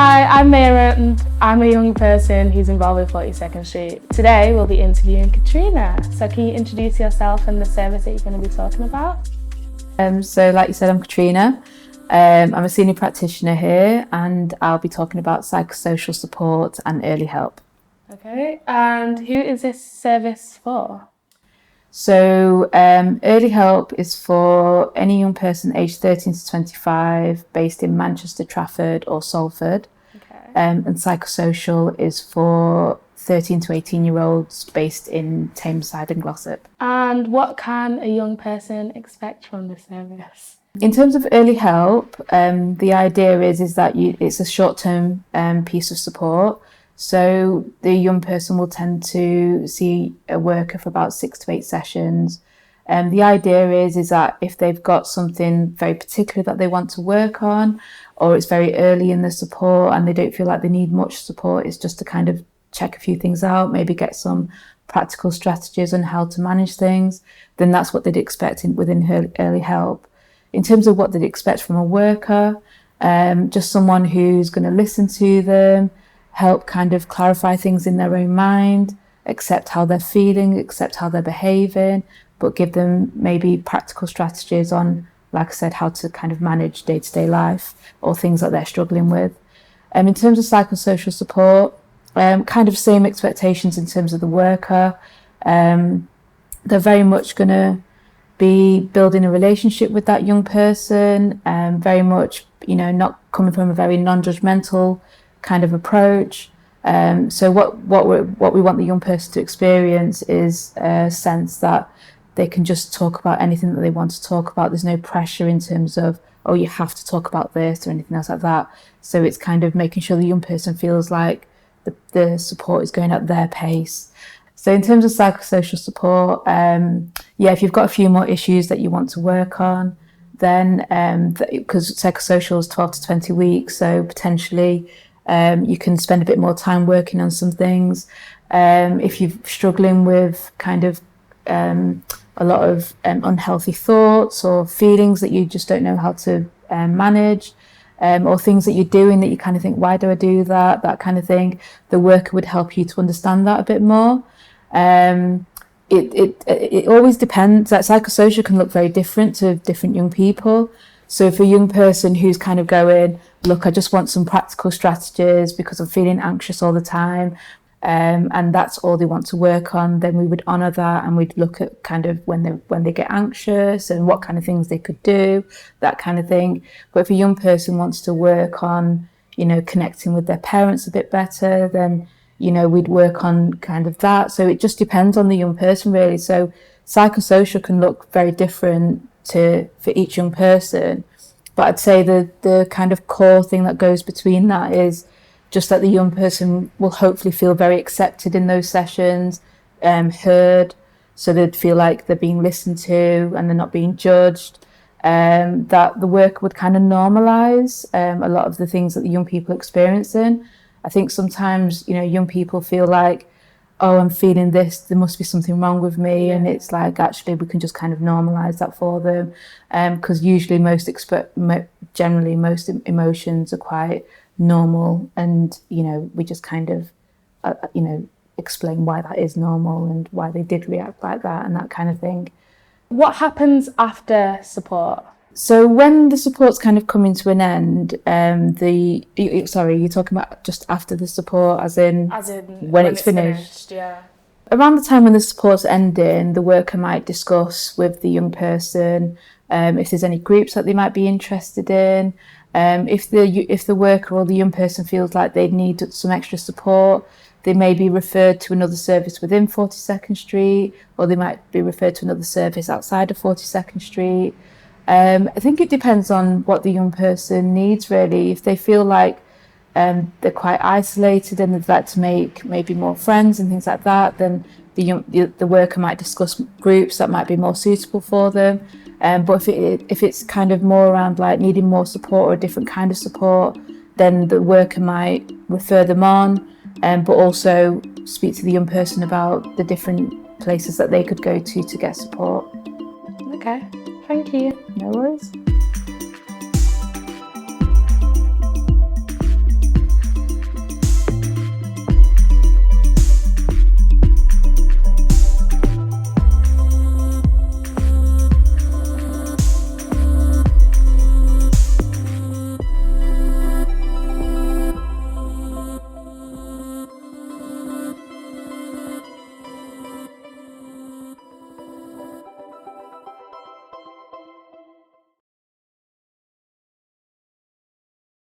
Hi, I'm Mayra and I'm a young person who's involved with 42nd Street. Today we'll be interviewing Katrina. So can you introduce yourself and the service that you're going to be talking about? So like you said, I'm Katrina. I'm a senior practitioner here and I'll be talking about psychosocial support and early help. Okay, and who is this service for? So early help is for any young person aged 13 to 25 based in Manchester, Trafford or Salford. Okay. And psychosocial is for 13 to 18-year-olds based in Tameside and Glossop. And what can a young person expect from the service? In terms of early help, the idea is that it's a short-term piece of support. So the young person will tend to see a worker for about 6 to 8 sessions. The idea is that if they've got something very particular that they want to work on, or it's very early in the support and they don't feel like they need much support, it's just to kind of check a few things out, maybe get some practical strategies on how to manage things, then that's what they'd expect within early help. In terms of what they'd expect from a worker, just someone who's going to listen to them, help kind of clarify things in their own mind, accept how they're feeling, accept how they're behaving, but give them maybe practical strategies on, like I said, how to kind of manage day-to-day life or things that they're struggling with. In terms of psychosocial support, kind of same expectations in terms of the worker. They're very much going to be building a relationship with that young person, very much, not coming from a very non-judgmental kind of approach. So what we want the young person to experience is a sense that they can just talk about anything that they want to talk about. There's no pressure in terms of, oh, you have to talk about this or anything else like that. So it's kind of making sure the young person feels like the support is going at their pace. So in terms of psychosocial support, if you've got a few more issues that you want to work on, then because psychosocial is 12 to 20 weeks, so potentially you can spend a bit more time working on some things. If you're struggling with kind of a lot of unhealthy thoughts or feelings that you just don't know how to manage, or things that you're doing that you kind of think, why do I do that? That kind of thing. The worker would help you to understand that a bit more. It always depends. That psychosocial can look very different to different young people. So if a young person who's kind of going, look, I just want some practical strategies because I'm feeling anxious all the time, and that's all they want to work on, then we would honour that and we'd look at kind of when they get anxious and what kind of things they could do, that kind of thing. But if a young person wants to work on, connecting with their parents a bit better, then we'd work on kind of that. So it just depends on the young person, really. So psychosocial can look very different for each young person. But I'd say the kind of core thing that goes between that is just that the young person will hopefully feel very accepted in those sessions, heard, so they'd feel like they're being listened to and they're not being judged. That the work would kind of normalise a lot of the things that the young people are experiencing. I think sometimes, young people feel like, oh, I'm feeling this, there must be something wrong with me. And it's like, actually, we can just kind of normalise that for them. Because usually generally most emotions are quite normal. And, we just kind of, explain why that is normal and why they did react like that and that kind of thing. What happens after support? So when the support's kind of coming to an end, you're talking about just after the support, as in when it's finished? Yeah. Around the time when the support's ending, the worker might discuss with the young person if there's any groups that they might be interested in. If the worker or the young person feels like they need some extra support, they may be referred to another service within 42nd Street, or they might be referred to another service outside of 42nd Street. I think it depends on what the young person needs, really. If they feel like they're quite isolated and they'd like to make maybe more friends and things like that, then the worker might discuss groups that might be more suitable for them. But if it's kind of more around like needing more support or a different kind of support, then the worker might refer them on, but also speak to the young person about the different places that they could go to get support. Okay, thank you. No worries.